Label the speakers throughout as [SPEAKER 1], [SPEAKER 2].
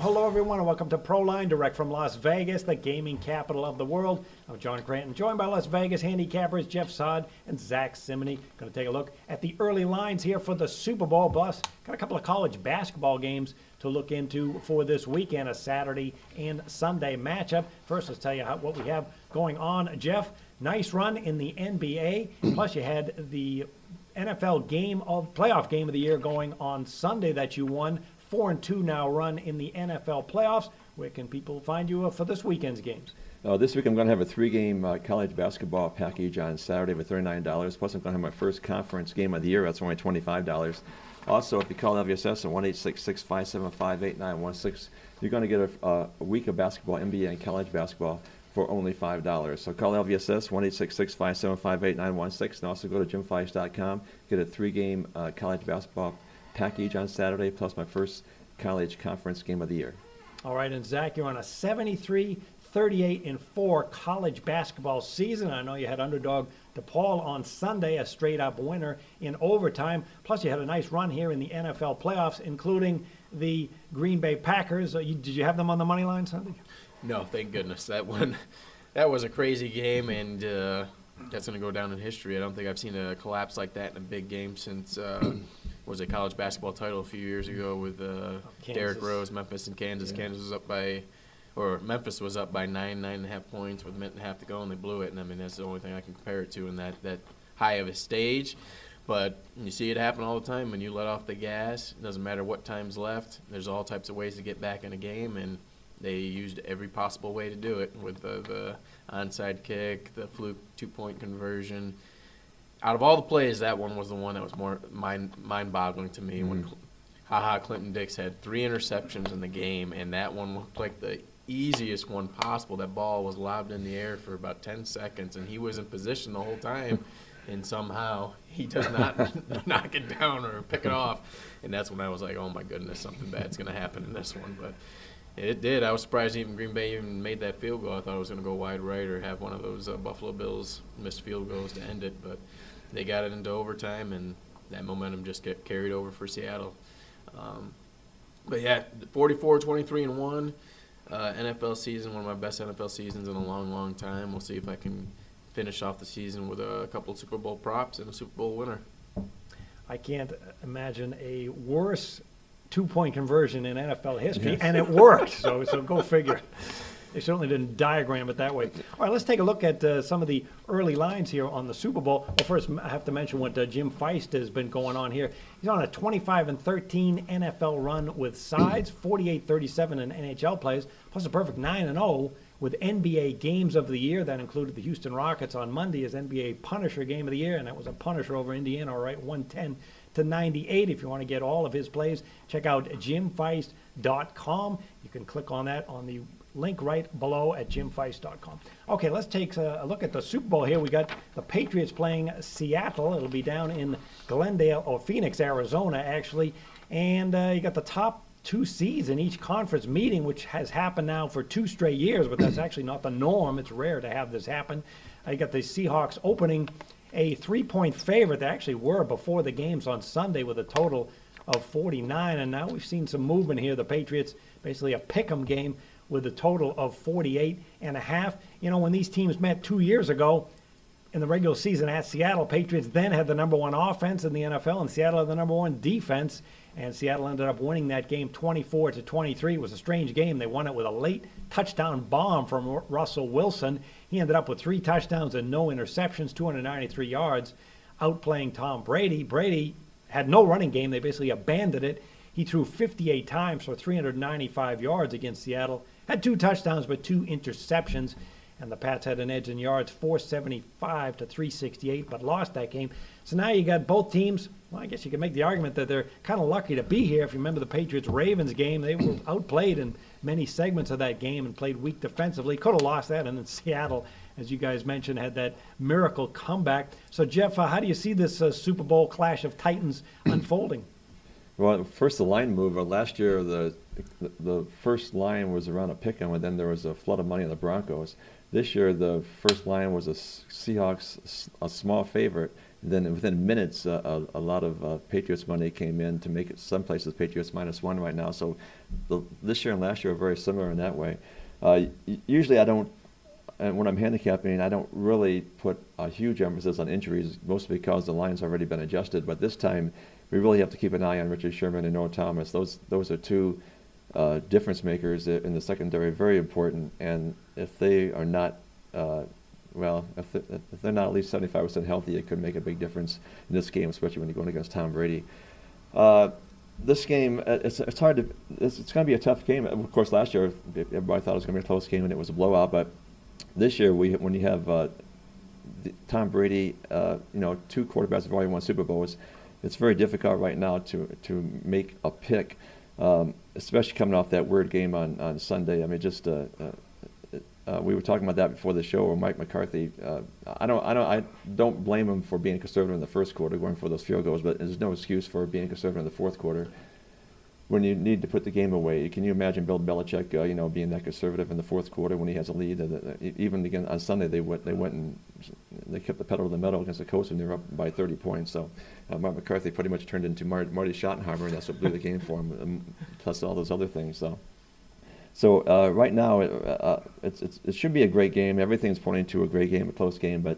[SPEAKER 1] hello everyone, and welcome to ProLine, direct from Las Vegas, the gaming capital of the world. I'm John Cranton, joined by Las Vegas handicappers Jeff Saad and Zach Simony. Going to take a look at the early lines here for the Super Bowl. Plus, got a couple of college basketball games to look into for this weekend, a Saturday and Sunday matchup. First, let's tell you what we have going on. Jeff, nice run in the NBA. Plus, you had the NFL playoff game of the year going on Sunday that you won. 4-2 now run in the NFL playoffs. Where can people find you for this weekend's games?
[SPEAKER 2] This week I'm going to have a 3-game college basketball package on Saturday for $39. Plus I'm going to have my first conference game of the year. That's only $25. Also, if you call LVSS at 1-866-575-8916, you're going to get a week of basketball, NBA and college basketball for only $5. So call LVSS 1-866-575-8916 and also go to jimfeist.com. Get a 3-game college basketball package on Saturday, plus my first college conference game of the year.
[SPEAKER 1] All right, and Zach, you're on a 73-38-4 college basketball season. I know you had underdog DePaul on Sunday, a straight-up winner in overtime. Plus, you had a nice run here in the NFL playoffs, including the Green Bay Packers. Did you have them on the money line Sunday?
[SPEAKER 3] No, thank goodness. That was a crazy game, and that's going to go down in history. I don't think I've seen a collapse like that in a big game since was a college basketball title a few years ago with Derrick Rose, Memphis and Kansas. Yeah. Memphis was up by 9.5 points with a minute and a half to go, and they blew it. And I mean, that's the only thing I can compare it to in that high of a stage. But you see it happen all the time when you let off the gas. It doesn't matter what time's left. There's all types of ways to get back in a game, and they used every possible way to do it with the onside kick, the fluke 2-point conversion. Out of all the plays, that one was the one that was more mind-boggling to me. When Clinton Dix had 3 interceptions in the game, and that one looked like the easiest one possible. That ball was lobbed in the air for about 10 seconds, and he was in position the whole time, and somehow he does not knock it down or pick it off. And that's when I was like, oh, my goodness, something bad's going to happen in this one. But it did. I was surprised even Green Bay even made that field goal. I thought it was going to go wide right or have one of those Buffalo Bills missed field goals to end it. But they got it into overtime, and that momentum just get carried over for Seattle. But, yeah, 44-23-1 NFL season, one of my best NFL seasons in a long, long time. We'll see if I can finish off the season with a couple of Super Bowl props and a Super Bowl winner. I
[SPEAKER 1] can't imagine a worse 2-point conversion in NFL history, yes. And it worked. So go figure. They certainly didn't diagram it that way. All right, let's take a look at some of the early lines here on the Super Bowl. Well, first, I have to mention what Jim Feist has been going on here. He's on a 25-13 NFL run with sides, 48-37 in NHL plays, plus a perfect 9-0 with NBA games of the year. That included the Houston Rockets on Monday as NBA Punisher game of the year, and that was a Punisher over Indiana, all right, 110-98. If you want to get all of his plays, check out jimfeist.com. You can click on that on the link right below at jimfeist.com. Okay, let's take a look at the Super Bowl here. We got the Patriots playing Seattle. It'll be down in Glendale, or Phoenix, Arizona, actually. And you got the top 2 seeds in each conference meeting, which has happened now for 2 straight years, but that's actually not the norm. It's rare to have this happen. You got the Seahawks opening a 3-point favorite. They actually were before the games on Sunday with a total of 49, and now we've seen some movement here. The Patriots, basically a pick'em game with a total of 48.5. You know, when these teams met 2 years ago in the regular season at Seattle, Patriots then had the #1 offense in the NFL, and Seattle had the #1 defense. And Seattle ended up winning that game 24-23. It was a strange game. They won it with a late touchdown bomb from Russell Wilson. He ended up with 3 touchdowns and no interceptions, 293 yards, outplaying Tom Brady. Brady had no running game. They basically abandoned it. He threw 58 times for 395 yards against Seattle. Had 2 touchdowns but 2 interceptions. And the Pats had an edge in yards, 475-368, but lost that game. So now you got both teams. Well, I guess you can make the argument that they're kind of lucky to be here. If you remember the Patriots-Ravens game, they were outplayed in many segments of that game and played weak defensively. Could have lost that, and then Seattle, as you guys mentioned, had that miracle comeback. So, Jeff, how do you see this Super Bowl clash of titans unfolding?
[SPEAKER 2] Well, first the line move. Last year, the first line was around a pick-em, and then there was a flood of money on the Broncos. This year, the first line was a Seahawks, a small favorite, Then within minutes, a lot of Patriots money came in to make it some places Patriots -1 right now. So this year and last year are very similar in that way. Usually I don't, and when I'm handicapping, I don't really put a huge emphasis on injuries, mostly because the line's already been adjusted. But this time, we really have to keep an eye on Richard Sherman and Noah Thomas. Those are two difference makers in the secondary, very important. And if they are not, if they're not at least 75% healthy, it could make a big difference in this game, especially when you're going against Tom Brady. This game, it's hard to. It's going to be a tough game. Of course, last year everybody thought it was going to be a close game, and it was a blowout. But this year, when you have Tom Brady, two quarterbacks have already won Super Bowls, it's very difficult right now to make a pick, especially coming off that weird game on Sunday. I mean, just we were talking about that before the show. Or Mike McCarthy, I don't blame him for being conservative in the first quarter, going for those field goals, but there's no excuse for being conservative in the fourth quarter when you need to put the game away. Can you imagine Bill Belichick, being that conservative in the fourth quarter when he has a lead? Even again on Sunday, they went and they kept the pedal to the metal against the Colts, and they were up by 30 points. So Mike McCarthy pretty much turned into Marty Schottenheimer, and that's what blew the game for him, plus all those other things. So right now, it should be a great game. Everything's pointing to a great game, a close game, but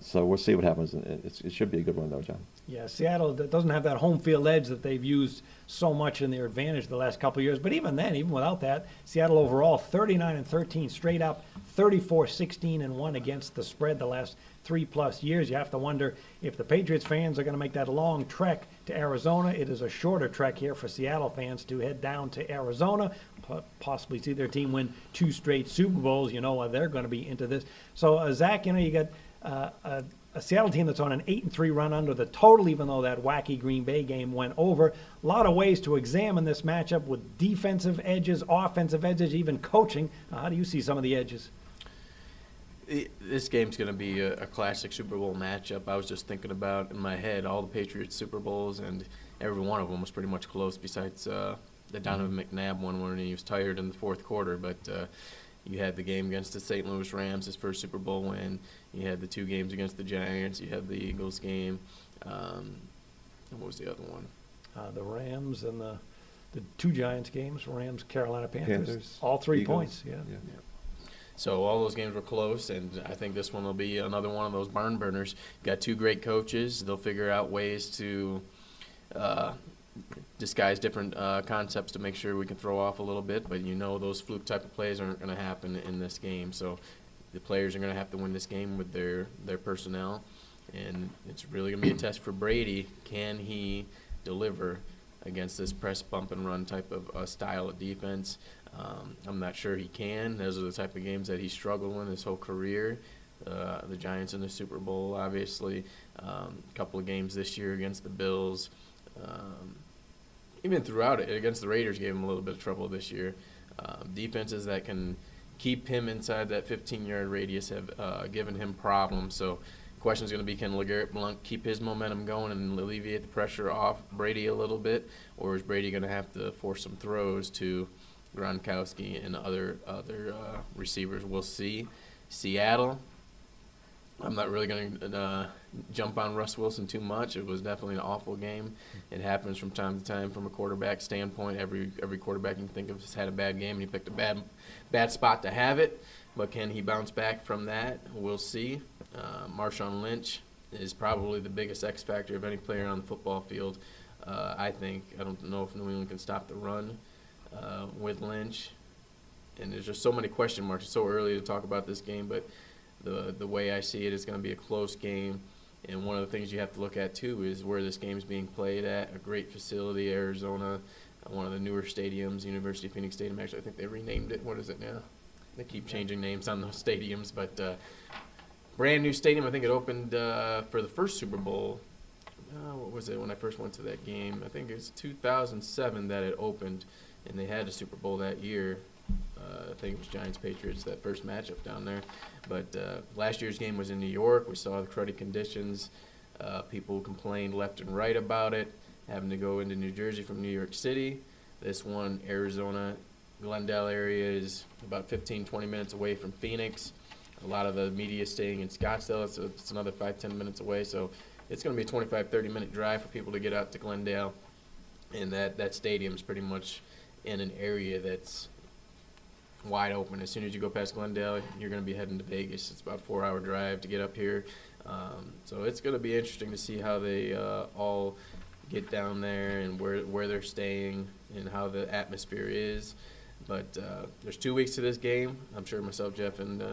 [SPEAKER 2] so we'll see what happens. It should be a good one, though, John.
[SPEAKER 1] Yeah, Seattle doesn't have that home field edge that they've used so much in their advantage the last couple of years. But even then, even without that, Seattle overall 39-13 straight up, 34-16-1 against the spread the last 3+ years. You have to wonder if the Patriots fans are going to make that long trek to Arizona. It is a shorter trek here for Seattle fans to head down to Arizona, possibly see their team win 2 straight Super Bowls. They're going to be into this. So, Zach, you got a Seattle team that's on an 8-3 run under the total, even though that wacky Green Bay game went over. A lot of ways to examine this matchup with defensive edges, offensive edges, even coaching. How do you see some of the edges?
[SPEAKER 3] This game's going to be a classic Super Bowl matchup. I was just thinking about in my head all the Patriots Super Bowls, and every one of them was pretty much close, besides the Donovan McNabb one when he was tired in the fourth quarter. But you had the game against the St. Louis Rams, his first Super Bowl win. You had the 2 games against the Giants. You had the Eagles game. And what was the other one?
[SPEAKER 1] The Rams and the 2 Giants games, Rams, Carolina Panthers. All 3
[SPEAKER 2] Eagles.
[SPEAKER 1] points, yeah.
[SPEAKER 3] So all those games were close, and I think this one will be another one of those barn burners. You've got 2 great coaches. They'll figure out ways to disguise different concepts to make sure we can throw off a little bit, but those fluke type of plays aren't going to happen in this game. So the players are going to have to win this game with their personnel, and it's really going to be a test for Brady. Can he deliver against this press, bump, and run type of style of defense? I'm not sure he can. Those are the type of games that he struggled in his whole career. The Giants in the Super Bowl, obviously. A couple of games this year against the Bills. Even throughout it, against the Raiders, gave him a little bit of trouble this year. Defenses that can keep him inside that 15-yard radius have given him problems. So the question is going to be, can LeGarrette Blount keep his momentum going and alleviate the pressure off Brady a little bit, or is Brady going to have to force some throws to Gronkowski and other receivers? We'll see. Seattle, I'm not really going to jump on Russ Wilson too much. It was definitely an awful game. It happens from time to time from a quarterback standpoint. Every quarterback you can think of has had a bad game, and he picked a bad spot to have it. But can he bounce back from that? We'll see. Marshawn Lynch is probably the biggest X factor of any player on the football field. I think. I don't know if New England can stop the run with Lynch. And there's just so many question marks. It's so early to talk about this game, but the way I see it is going to be a close game. And one of the things you have to look at, too, is where this game is being played at. A great facility, Arizona, one of the newer stadiums, University of Phoenix Stadium. Actually, I think they renamed it. What is it now? They keep changing names on those stadiums. But brand new stadium. I think it opened for the first Super Bowl. What was it when I first went to that game? I think it was 2007 that it opened, and they had a Super Bowl that year. I think it was Giants-Patriots, that first matchup down there. But last year's game was in New York. We saw the cruddy conditions. People complained left and right about it, having to go into New Jersey from New York City. This one, Arizona, Glendale area is about 15, 20 minutes away from Phoenix. A lot of the media is staying in Scottsdale. It's another 5-10 minutes away. So it's going to be a 25, 30-minute drive for people to get out to Glendale. And that stadium's pretty much in an area that's wide open. As soon as you go past Glendale, you're going to be heading to Vegas. It's about a 4-hour drive to get up here. So it's going to be interesting to see how they all get down there and where they're staying and how the atmosphere is. But there's 2 weeks to this game. I'm sure myself, Jeff, and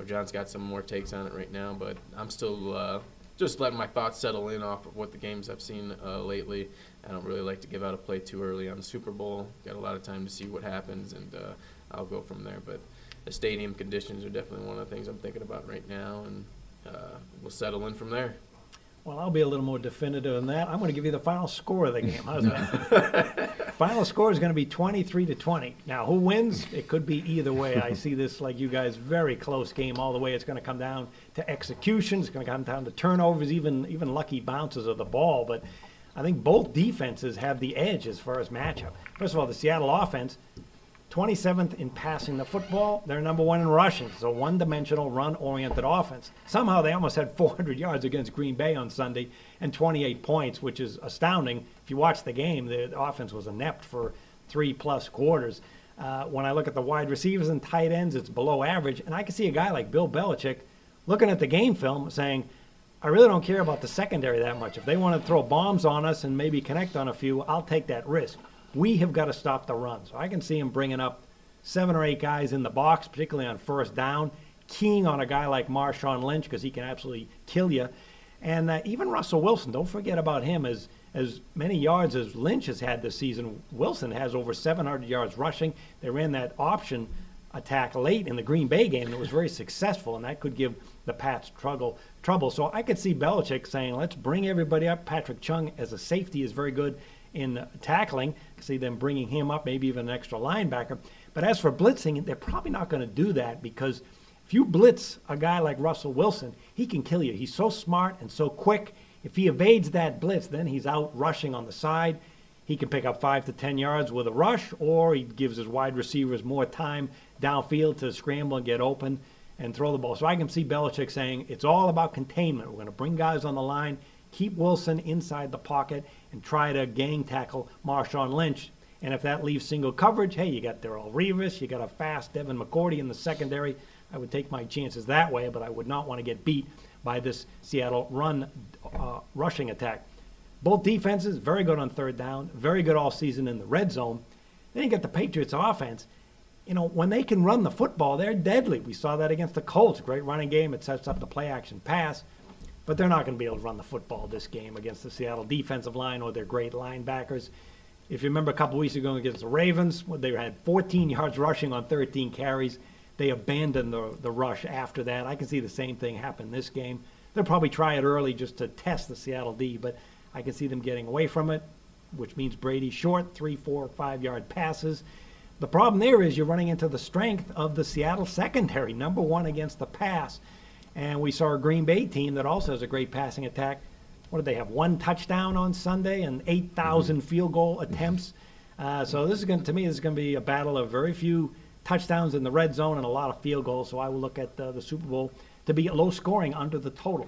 [SPEAKER 3] John's got some more takes on it right now. But I'm still just letting my thoughts settle in off of what the games I've seen lately. I don't really like to give out a play too early on the Super Bowl. Got a lot of time to see what happens, and I'll go from there. But the stadium conditions are definitely one of the things I'm thinking about right now, and we'll settle in from there.
[SPEAKER 1] Well, I'll be a little more definitive than that. I'm going to give you the final score of the game. How's that? Final score is going to be 23-20. Now, who wins? It could be either way. I see this, like you guys, very close game all the way. It's going to come down to execution. It's going to come down to turnovers, even lucky bounces of the ball. But I think both defenses have the edge as far as matchup. First of all, the Seattle offense, 27th in passing the football. They're number 1 in rushing. So one-dimensional, run-oriented offense. Somehow they almost had 400 yards against Green Bay on Sunday and 28 points, which is astounding. If you watch the game, the offense was inept for 3+ quarters. When I look at the wide receivers and tight ends, it's below average. And I can see a guy like Bill Belichick looking at the game film saying, I really don't care about the secondary that much. If they want to throw bombs on us and maybe connect on a few, I'll take that risk. We have got to stop the run. So I can see him bringing up 7 or 8 guys in the box, particularly on first down, keying on a guy like Marshawn Lynch because he can absolutely kill you. And even Russell Wilson, don't forget about him. As many yards as Lynch has had this season, Wilson has over 700 yards rushing. They ran that option attack late in the Green Bay game, and it was very successful, and that could give the Pats trouble. So I could see Belichick saying, let's bring everybody up. Patrick Chung as a safety is very good in tackling. I see them bringing him up, maybe even an extra linebacker. But as for blitzing, they're probably not going to do that because if you blitz a guy like Russell Wilson, he can kill you. He's so smart and so quick. If he evades that blitz, then he's out rushing on the side. He can pick up 5 to 10 yards with a rush, or he gives his wide receivers more time downfield to scramble and get open and throw the ball. So I can see Belichick saying it's all about containment. We're going to bring guys on the line, keep Wilson inside the pocket, and try to gang tackle Marshawn Lynch. And if that leaves single coverage, hey, you got Darrelle Revis, you got a fast Devin McCourty in the secondary. I would take my chances that way, but I would not want to get beat by this Seattle rushing attack. Both defenses, very good on third down, very good all season in the red zone. Then you get the Patriots offense. You know, when they can run the football, they're deadly. We saw that against the Colts. Great running game. It sets up the play-action pass. But they're not going to be able to run the football this game against the Seattle defensive line or their great linebackers. If you remember a couple weeks ago against the Ravens, they had 14 yards rushing on 13 carries. They abandoned the rush after that. I can see the same thing happen this game. They'll probably try it early just to test the Seattle D, but I can see them getting away from it, which means Brady short, 3, 4, 5-yard passes. The problem there is you're running into the strength of the Seattle secondary, number 1 against the pass. And we saw a Green Bay team that also has a great passing attack. What did they have? 1 touchdown on Sunday and 8,000 field goal attempts. So this is going to me, this is going to be a battle of very few touchdowns in the red zone and a lot of field goals. So I will look at the Super Bowl to be low scoring under the total.